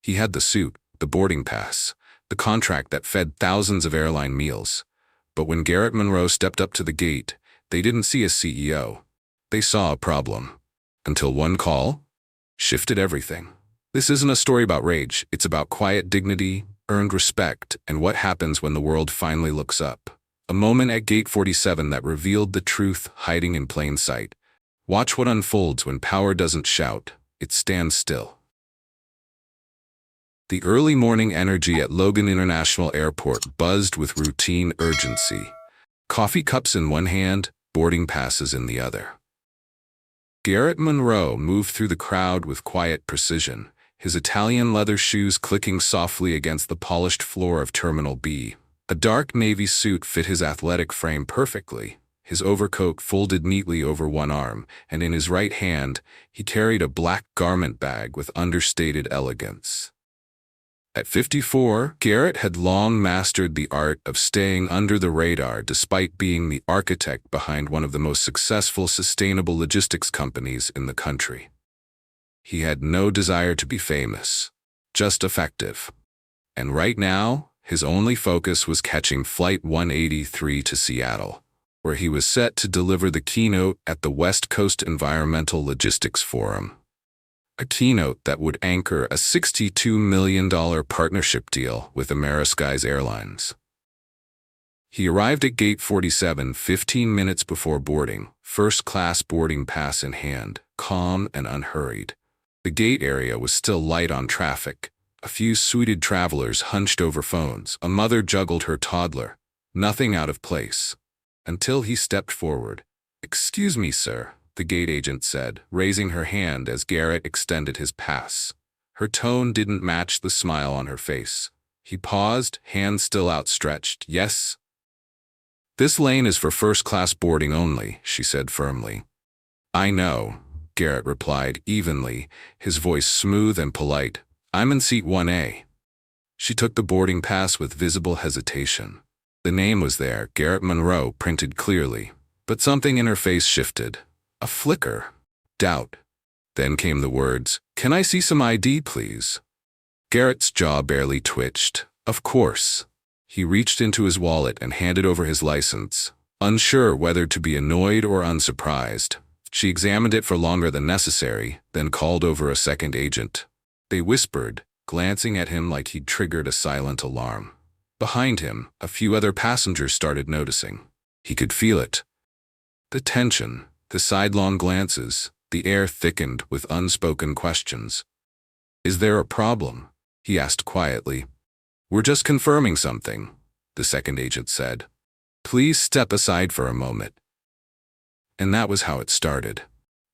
He had the suit, the boarding pass, the contract that fed thousands of airline meals. But when Garrett Monroe stepped up to the gate, they didn't see a CEO. They saw a problem. Until one call shifted everything. This isn't a story about rage. It's about quiet dignity, earned respect, and what happens when the world finally looks up. A moment at Gate 47 that revealed the truth hiding in plain sight. Watch what unfolds when power doesn't shout, it stands still. The early morning energy at Logan International Airport buzzed with routine urgency. Coffee cups in one hand, boarding passes in the other. Garrett Monroe moved through the crowd with quiet precision, his Italian leather shoes clicking softly against the polished floor of Terminal B. A dark navy suit fit his athletic frame perfectly, his overcoat folded neatly over one arm, and in his right hand, he carried a black garment bag with understated elegance. At 54, Garrett had long mastered the art of staying under the radar despite being the architect behind one of the most successful sustainable logistics companies in the country. He had no desire to be famous, just effective. And right now, his only focus was catching Flight 183 to Seattle, where he was set to deliver the keynote at the West Coast Environmental Logistics Forum. A keynote that would anchor a $62 million partnership deal with Amerisky's Airlines. He arrived at Gate 47 15 minutes before boarding, first-class boarding pass in hand, calm and unhurried. The gate area was still light on traffic. A few suited travelers hunched over phones. A mother juggled her toddler. Nothing out of place. Until he stepped forward. "Excuse me, sir," the gate agent said, raising her hand as Garrett extended his pass. Her tone didn't match the smile on her face. He paused, hand still outstretched. "Yes?" "This lane is for first-class boarding only," she said firmly. "I know," Garrett replied evenly, his voice smooth and polite. "I'm in seat 1A. She took the boarding pass with visible hesitation. The name was there, Garrett Monroe, printed clearly. But something in her face shifted. A flicker. Doubt. Then came the words, "Can I see some ID, please?" Garrett's jaw barely twitched. Of course. He reached into his wallet and handed over his license, unsure whether to be annoyed or unsurprised. She examined it for longer than necessary, then called over a second agent. They whispered, glancing at him like he'd triggered a silent alarm. Behind him, a few other passengers started noticing. He could feel it. The tension, the sidelong glances, the air thickened with unspoken questions. "Is there a problem?" he asked quietly. "We're just confirming something," the second agent said. "Please step aside for a moment." And that was how it started.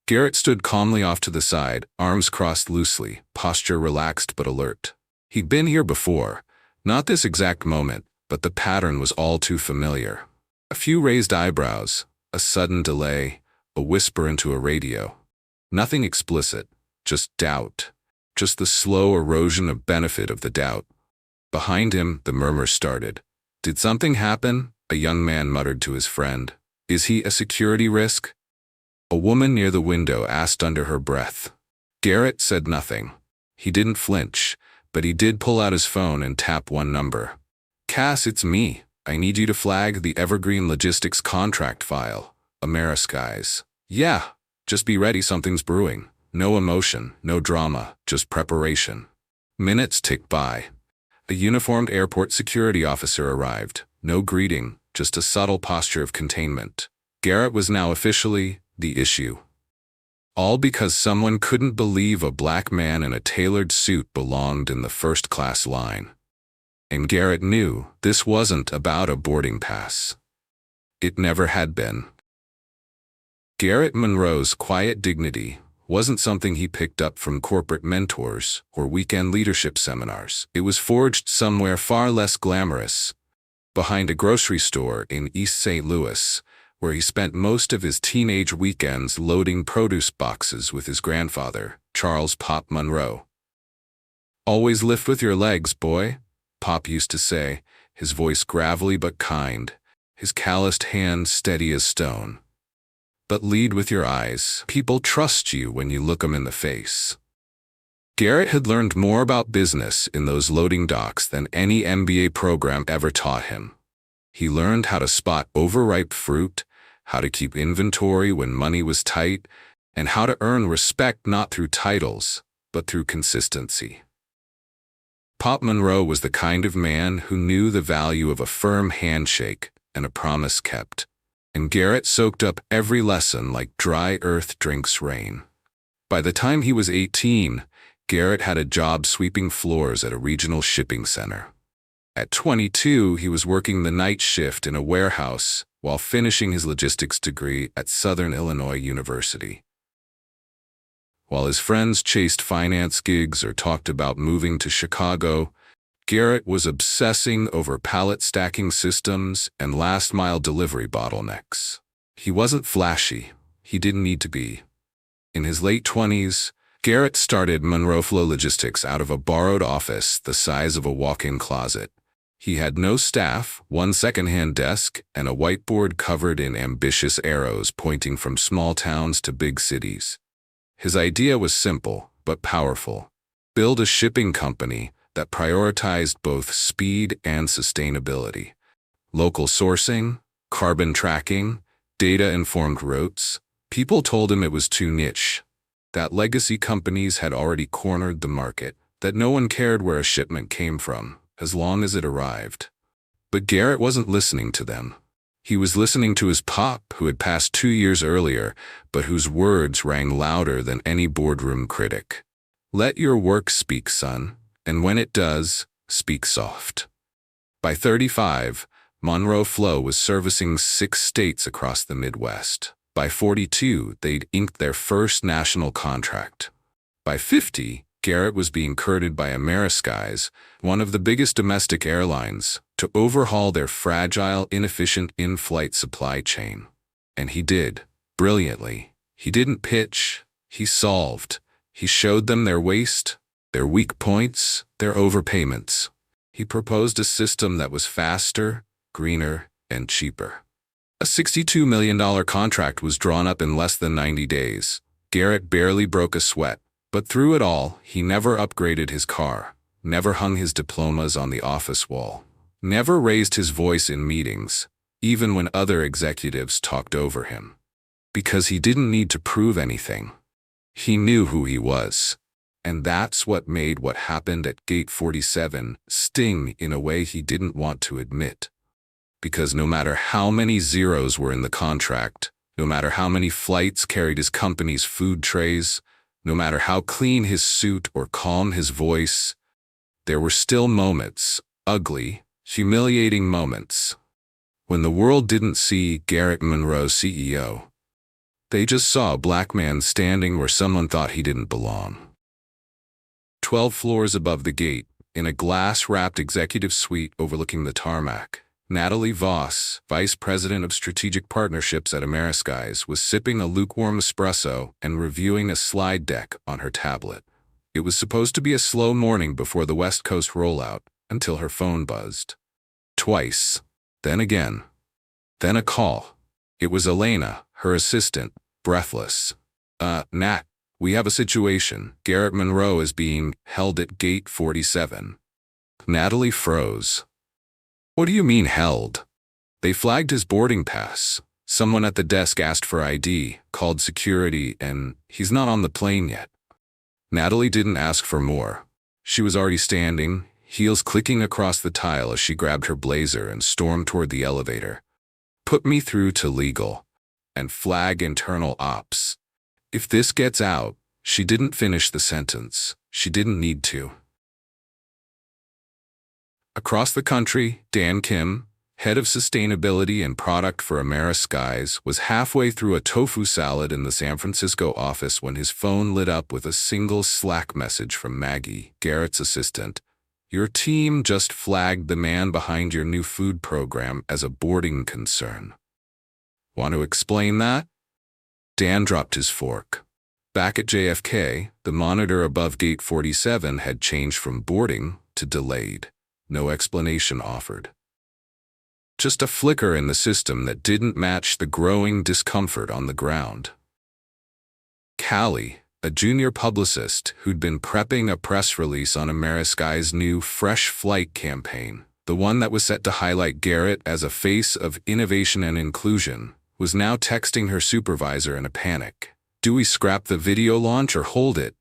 Garrett stood calmly off to the side, arms crossed loosely, posture relaxed but alert. He'd been here before, not this exact moment, but the pattern was all too familiar. A few raised eyebrows, a sudden delay, a whisper into a radio. Nothing explicit, just doubt, just the slow erosion of benefit of the doubt. Behind him, the murmur started. "Did something happen?" a young man muttered to his friend. "Is he a security risk?" A woman near the window asked under her breath. Garrett said nothing. He didn't flinch, but he did pull out his phone and tap one number. "Cass, it's me. I need you to flag the Evergreen Logistics contract file. Amerisky's." "Yeah, just be ready, something's brewing." No emotion, no drama, just preparation. Minutes ticked by. A uniformed airport security officer arrived. No greeting, just a subtle posture of containment. Garrett was now officially the issue. All because someone couldn't believe a black man in a tailored suit belonged in the first-class line. And Garrett knew this wasn't about a boarding pass. It never had been. Garrett Monroe's quiet dignity wasn't something he picked up from corporate mentors or weekend leadership seminars. It was forged somewhere far less glamorous, behind a grocery store in East St. Louis, where he spent most of his teenage weekends loading produce boxes with his grandfather, Charles "Pop" Monroe. "Always lift with your legs, boy," Pop used to say, his voice gravelly but kind, his calloused hand steady as stone. "But lead with your eyes. People trust you when you look 'em in the face." Garrett had learned more about business in those loading docks than any MBA program ever taught him. He learned how to spot overripe fruit, how to keep inventory when money was tight, and how to earn respect not through titles, but through consistency. Pop Monroe was the kind of man who knew the value of a firm handshake and a promise kept, and Garrett soaked up every lesson like dry earth drinks rain. By the time he was 18, Garrett had a job sweeping floors at a regional shipping center. At 22, he was working the night shift in a warehouse while finishing his logistics degree at Southern Illinois University. While his friends chased finance gigs or talked about moving to Chicago, Garrett was obsessing over pallet stacking systems and last-mile delivery bottlenecks. He wasn't flashy. He didn't need to be. In his late 20s, Garrett started Monroe Flow Logistics out of a borrowed office the size of a walk-in closet. He had no staff, one second-hand desk, and a whiteboard covered in ambitious arrows pointing from small towns to big cities. His idea was simple, but powerful. Build a shipping company that prioritized both speed and sustainability. Local sourcing, carbon tracking, data-informed routes. People told him it was too niche, that legacy companies had already cornered the market, that no one cared where a shipment came from, as long as it arrived. But Garrett wasn't listening to them. He was listening to his pop, who had passed 2 years earlier, but whose words rang louder than any boardroom critic. Let your work speak, son, and when it does, speak soft. By 35, Monroe Flow was servicing 6 states across the Midwest. By 42, they'd inked their first national contract. By 50, Garrett was being courted by Ameriskies, one of the biggest domestic airlines, to overhaul their fragile, inefficient in-flight supply chain. And he did, brilliantly. He didn't pitch, he solved. He showed them their waste, their weak points, their overpayments. He proposed a system that was faster, greener, and cheaper. A $62 million contract was drawn up in less than 90 days. Garrett barely broke a sweat, but through it all, he never upgraded his car, never hung his diplomas on the office wall, never raised his voice in meetings, even when other executives talked over him. Because he didn't need to prove anything. He knew who he was. And that's what made what happened at Gate 47 sting in a way he didn't want to admit. Because no matter how many zeros were in the contract, no matter how many flights carried his company's food trays, no matter how clean his suit or calm his voice, there were still moments, ugly, humiliating moments, when the world didn't see Garrett Monroe CEO. They just saw a black man standing where someone thought he didn't belong. 12 floors above the gate, in a glass-wrapped executive suite overlooking the tarmac, Natalie Voss, Vice President of Strategic Partnerships at Ameriskies, was sipping a lukewarm espresso and reviewing a slide deck on her tablet. It was supposed to be a slow morning before the West Coast rollout, until her phone buzzed. Twice. Then again. Then a call. It was Elena, her assistant, breathless. Nat, we have a situation. Garrett Monroe is being held at Gate 47. Natalie froze. What do you mean held? They flagged his boarding pass. Someone at the desk asked for ID, called security, and he's not on the plane yet. Natalie didn't ask for more. She was already standing, heels clicking across the tile as she grabbed her blazer and stormed toward the elevator. Put me through to legal. And flag internal ops. If this gets out, she didn't finish the sentence. She didn't need to. Across the country, Dan Kim, head of sustainability and product for Ameriskies, was halfway through a tofu salad in the San Francisco office when his phone lit up with a single Slack message from Maggie, Garrett's assistant. Your team just flagged the man behind your new food program as a boarding concern. Want to explain that? Dan dropped his fork. Back at JFK, the monitor above Gate 47 had changed from boarding to delayed. No explanation offered. Just a flicker in the system that didn't match the growing discomfort on the ground. Callie, a junior publicist who'd been prepping a press release on Amerisky's new Fresh Flight campaign, the one that was set to highlight Garrett as a face of innovation and inclusion, was now texting her supervisor in a panic. Do we scrap the video launch or hold it?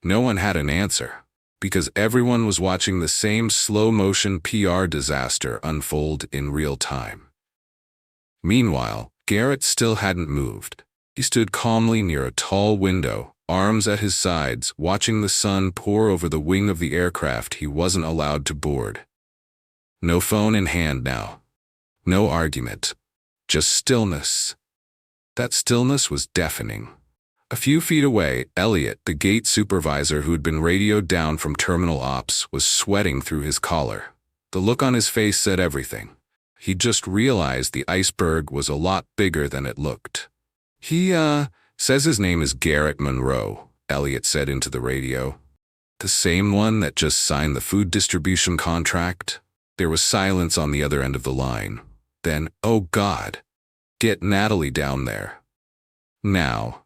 No one had an answer, because everyone was watching the same slow-motion PR disaster unfold in real time. Meanwhile, Garrett still hadn't moved. He stood calmly near a tall window, arms at his sides, watching the sun pour over the wing of the aircraft he wasn't allowed to board. No phone in hand now. No argument. Just stillness. That stillness was deafening. A few feet away, Elliot, the gate supervisor who'd been radioed down from terminal ops, was sweating through his collar. The look on his face said everything. He just realized the iceberg was a lot bigger than it looked. He says his name is Garrett Monroe, Elliot said into the radio. The same one that just signed the food distribution contract? There was silence on the other end of the line. Then, oh God, get Natalie down there. Now.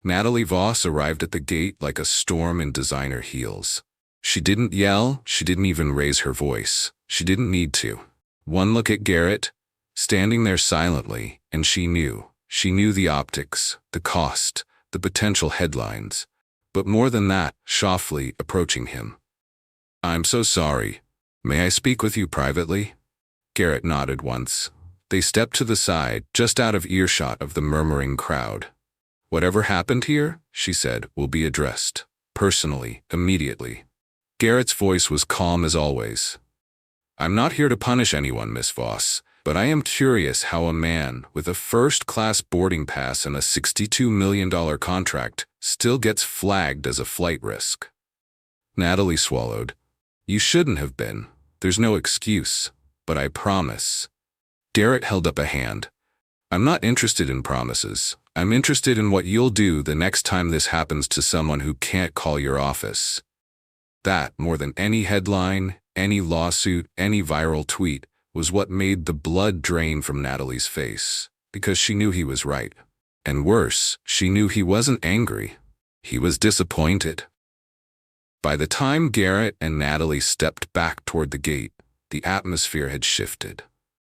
Natalie Voss arrived at the gate like a storm in designer heels. She didn't yell, she didn't even raise her voice. She didn't need to. One look at Garrett, standing there silently, and she knew. She knew the optics, the cost, the potential headlines. But more than that, softly approaching him. I'm so sorry. May I speak with you privately? Garrett nodded once. They stepped to the side, just out of earshot of the murmuring crowd. Whatever happened here, she said, will be addressed. Personally, immediately. Garrett's voice was calm as always. I'm not here to punish anyone, Miss Voss, but I am curious how a man with a first-class boarding pass and a $62 million contract still gets flagged as a flight risk. Natalie swallowed. You shouldn't have been. There's no excuse, but I promise. Garrett held up a hand. I'm not interested in promises. I'm interested in what you'll do the next time this happens to someone who can't call your office. That, more than any headline, any lawsuit, any viral tweet, was what made the blood drain from Natalie's face, because she knew he was right. And worse, she knew he wasn't angry. He was disappointed. By the time Garrett and Natalie stepped back toward the gate, the atmosphere had shifted.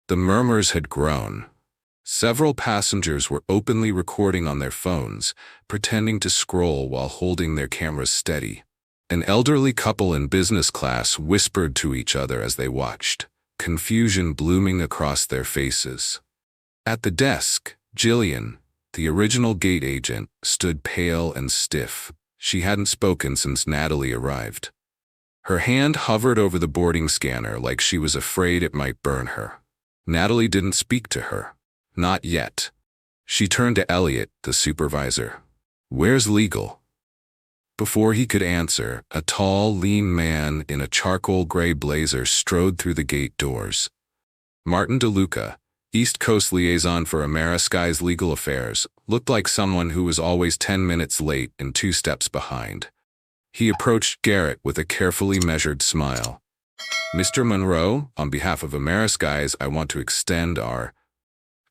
The murmurs had grown. Several passengers were openly recording on their phones, pretending to scroll while holding their cameras steady. An elderly couple in business class whispered to each other as they watched, confusion blooming across their faces. At the desk, Jillian, the original gate agent, stood pale and stiff. She hadn't spoken since Natalie arrived. Her hand hovered over the boarding scanner like she was afraid it might burn her. Natalie didn't speak to her. Not yet. She turned to Elliot, the supervisor. Where's legal? Before he could answer, a tall, lean man in a charcoal gray blazer strode through the gate doors. Martin DeLuca, East Coast liaison for Amerisky's legal affairs, looked like someone who was always 10 minutes late and 2 steps behind. He approached Garrett with a carefully measured smile. Mr. Monroe, on behalf of Amerisky's, I want to extend our...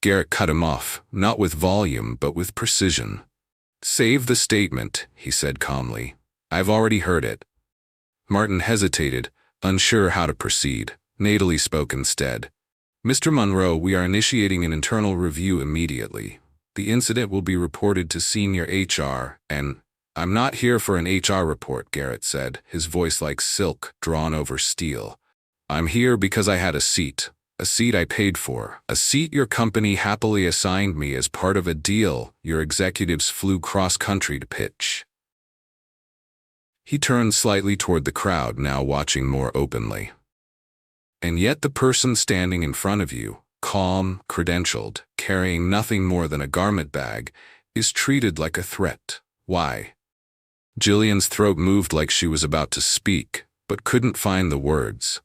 Garrett cut him off, not with volume but with precision. Save the statement, he said calmly. I've already heard it. Martin hesitated, unsure how to proceed. Natalie spoke instead. Mr. Monroe, we are initiating an internal review immediately. The incident will be reported to senior HR, and I'm not here for an HR report, Garrett said, his voice like silk drawn over steel. I'm here because I had a seat I paid for, a seat your company happily assigned me as part of a deal your executives flew cross-country to pitch. He turned slightly toward the crowd, now watching more openly. And yet the person standing in front of you, calm, credentialed, carrying nothing more than a garment bag, is treated like a threat. Why? Jillian's throat moved like she was about to speak, but couldn't find the words.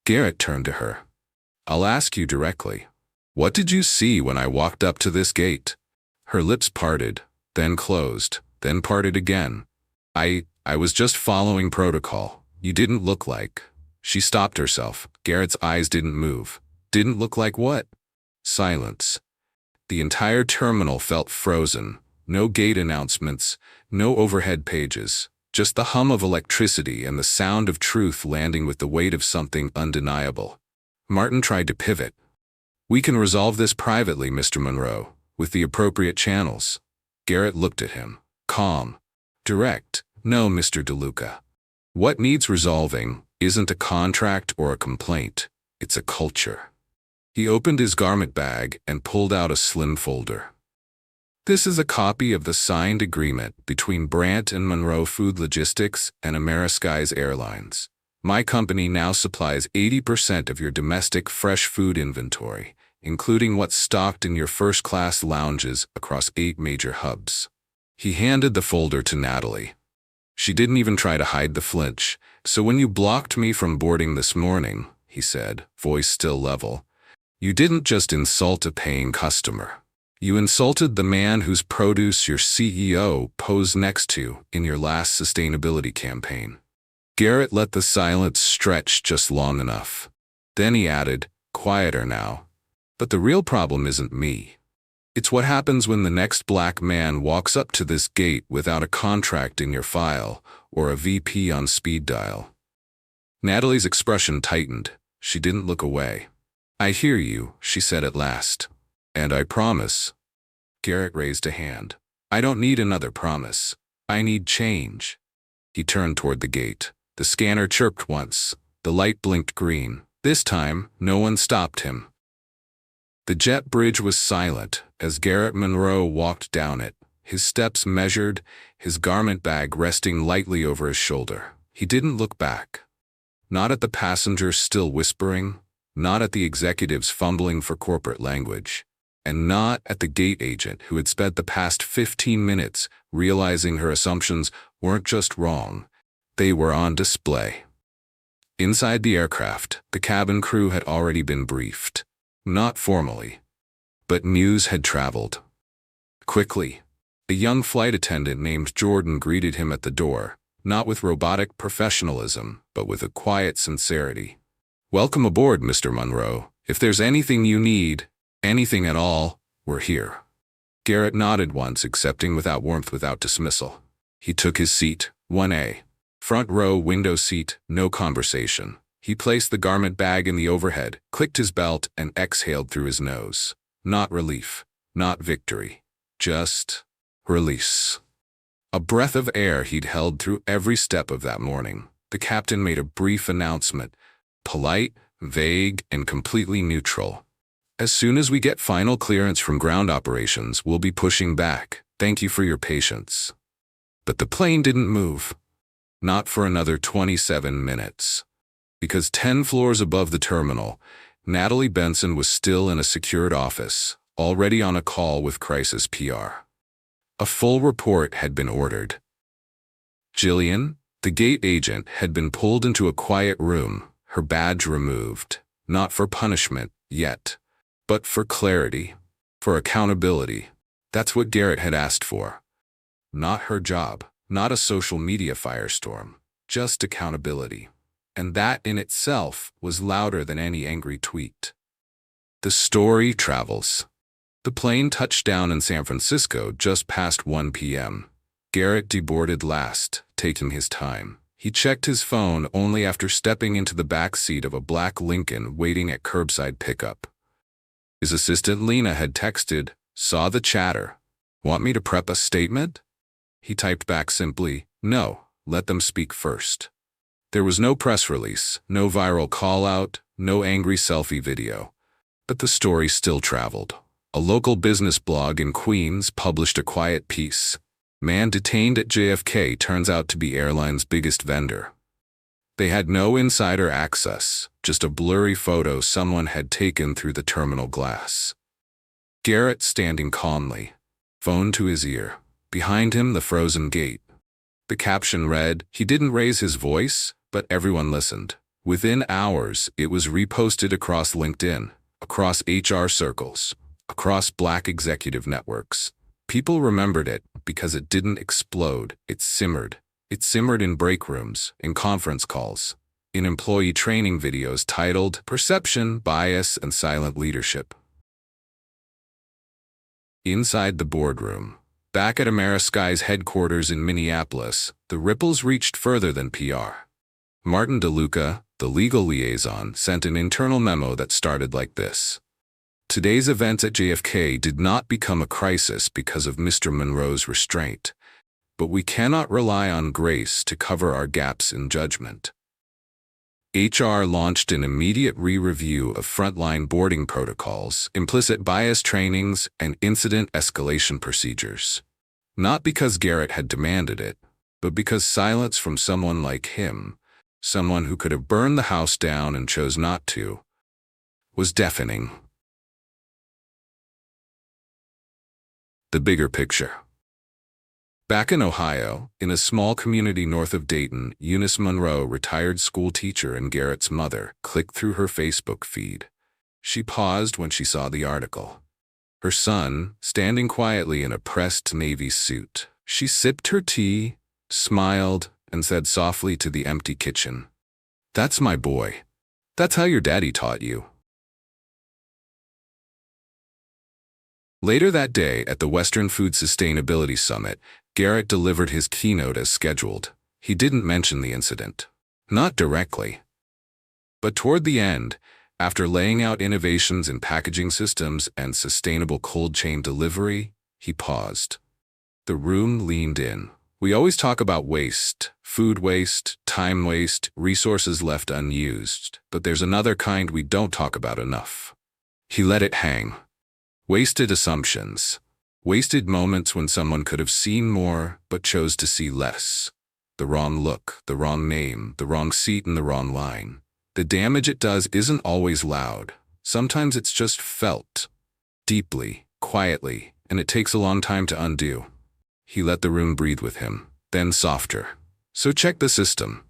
Garrett turned to her. I'll ask you directly. What did you see when I walked up to this gate? Her lips parted, then closed, then parted again. I was just following protocol. You didn't look like... She stopped herself. Garrett's eyes didn't move. Didn't look like what? Silence. The entire terminal felt frozen. No gate announcements, no overhead pages, just the hum of electricity and the sound of truth landing with the weight of something undeniable. Martin tried to pivot. "We can resolve this privately, Mr. Monroe, with the appropriate channels." Garrett looked at him, calm, direct. "No, Mr. DeLuca. What needs resolving isn't a contract or a complaint. It's a culture." He opened his garment bag and pulled out a slim folder. "This is a copy of the signed agreement between Brandt and Monroe Food Logistics and Amerisky's Airlines. My company now supplies 80% of your domestic fresh food inventory, including what's stocked in your first-class lounges across 8 major hubs." He handed the folder to Natalie. She didn't even try to hide the flinch. "So when you blocked me from boarding this morning," he said, voice still level, "you didn't just insult a paying customer. You insulted the man whose produce your CEO posed next to in your last sustainability campaign." Garrett let the silence stretch just long enough. Then he added, quieter now, "But the real problem isn't me. It's what happens when the next black man walks up to this gate without a contract in your file or a VP on speed dial." Natalie's expression tightened. She didn't look away. "I hear you," she said at last. "And I promise." Garrett raised a hand. "I don't need another promise. I need change." He turned toward the gate. The scanner chirped once. The light blinked green. This time, no one stopped him. The jet bridge was silent as Garrett Monroe walked down it, his steps measured, his garment bag resting lightly over his shoulder. He didn't look back. Not at the passengers still whispering, not at the executives fumbling for corporate language, and not at the gate agent who had spent the past 15 minutes realizing her assumptions weren't just wrong, they were on display. Inside the aircraft, the cabin crew had already been briefed. Not formally, but news had traveled. Quickly, a young flight attendant named Jordan greeted him at the door, not with robotic professionalism, but with a quiet sincerity. "Welcome aboard, Mr. Monroe. If there's anything you need, anything at all, we're here." Garrett nodded once, accepting without warmth, without dismissal. He took his seat, 1A. Front row, window seat, no conversation. He placed the garment bag in the overhead, clicked his belt, and exhaled through his nose. Not relief, not victory, just release. A breath of air he'd held through every step of that morning. The captain made a brief announcement, polite, vague, and completely neutral. "As soon as we get final clearance from ground operations, we'll be pushing back. Thank you for your patience." But the plane didn't move. Not for another 27 minutes. Because 10 floors above the terminal, Natalie Benson was still in a secured office, already on a call with crisis PR. A full report had been ordered. Jillian, the gate agent, had been pulled into a quiet room, her badge removed, not for punishment yet, but for clarity, for accountability. That's what Garrett had asked for. Not her job, not a social media firestorm, just accountability. And that in itself was louder than any angry tweet. The story travels. The plane touched down in San Francisco just past 1 p.m. Garrett deboarded last, taking his time. He checked his phone only after stepping into the back seat of a black Lincoln waiting at curbside pickup. His assistant Lena had texted, "Saw the chatter. Want me to prep a statement?" He typed back simply, "No, let them speak first." There was no press release, no viral call-out, no angry selfie video. But the story still traveled. A local business blog in Queens published a quiet piece. "Man detained at JFK turns out to be airline's biggest vendor." They had no insider access, just a blurry photo someone had taken through the terminal glass. Garrett standing calmly, phone to his ear. Behind him, the frozen gate. The caption read, "He didn't raise his voice, but everyone listened." Within hours, it was reposted across LinkedIn, across HR circles, across Black executive networks. People remembered it because it didn't explode, it simmered. It simmered in break rooms, in conference calls, in employee training videos titled "Perception, Bias, and Silent Leadership." Inside the boardroom, back at Amerisky's headquarters in Minneapolis, the ripples reached further than PR. Martin DeLuca, the legal liaison, sent an internal memo that started like this. Today's events at JFK did not become a crisis because of Mr. Monroe's restraint, but we cannot rely on grace to cover our gaps in judgment. HR launched an immediate re-review of frontline boarding protocols, implicit bias trainings, and incident escalation procedures. Not because Garrett had demanded it, but because silence from someone like him, someone who could have burned the house down and chose not to, was deafening. The bigger picture. Back in Ohio, in a small community north of Dayton, Eunice Monroe, retired school teacher and Garrett's mother, clicked through her Facebook feed. She paused when she saw the article. Her son, standing quietly in a pressed navy suit. She sipped her tea, smiled, and said softly to the empty kitchen, "That's my boy. That's how your daddy taught you." Later that day, at the Western Food Sustainability Summit, Garrett delivered his keynote as scheduled. He didn't mention the incident. Not directly. But toward the end, after laying out innovations in packaging systems and sustainable cold chain delivery, he paused. The room leaned in. We always talk about waste, food waste, time waste, resources left unused, but there's another kind we don't talk about enough. He let it hang. Wasted assumptions. Wasted moments when someone could have seen more but chose to see less. The wrong look, the wrong name, the wrong seat in the wrong line. The damage it does isn't always loud. Sometimes it's just felt. Deeply, quietly, and it takes a long time to undo. He let the room breathe with him, then softer. So check the system.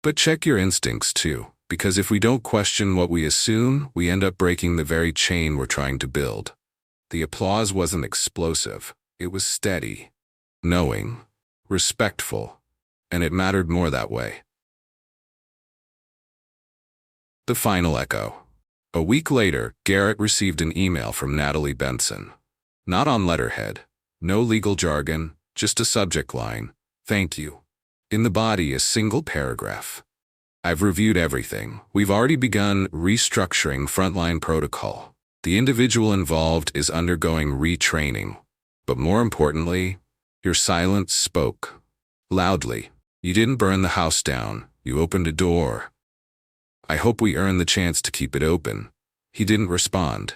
But check your instincts too, because if we don't question what we assume, we end up breaking the very chain we're trying to build. The applause wasn't explosive. It was steady, knowing, respectful, and it mattered more that way. The final echo. A week later, Garrett received an email from Natalie Benson. Not on letterhead, no legal jargon, just a subject line, "Thank you." In the body, a single paragraph. "I've reviewed everything. We've already begun restructuring frontline protocol. The individual involved is undergoing retraining. But more importantly, your silence spoke. Loudly. You didn't burn the house down. You opened a door. I hope we earn the chance to keep it open." He didn't respond.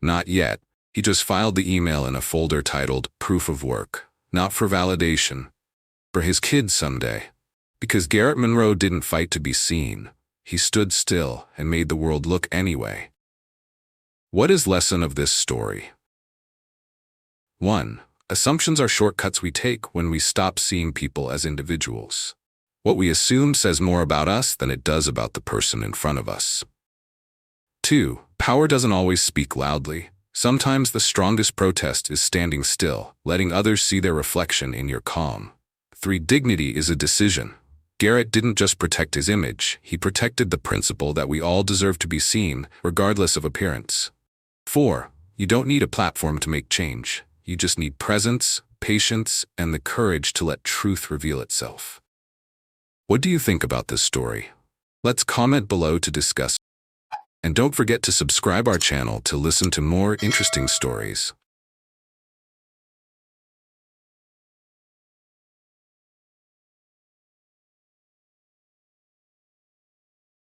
Not yet. He just filed the email in a folder titled Proof of Work. Not for validation. For his kids someday. Because Garrett Monroe didn't fight to be seen. He stood still and made the world look anyway. What is lesson of this story? 1. Assumptions are shortcuts we take when we stop seeing people as individuals. What we assume says more about us than it does about the person in front of us. 2. Power doesn't always speak loudly. Sometimes the strongest protest is standing still, letting others see their reflection in your calm. 3. Dignity is a decision. Garrett didn't just protect his image, he protected the principle that we all deserve to be seen, regardless of appearance. 4. You don't need a platform to make change. You just need presence, patience, and the courage to let truth reveal itself. What do you think about this story? Let's comment below to discuss. And don't forget to subscribe our channel to listen to more interesting stories.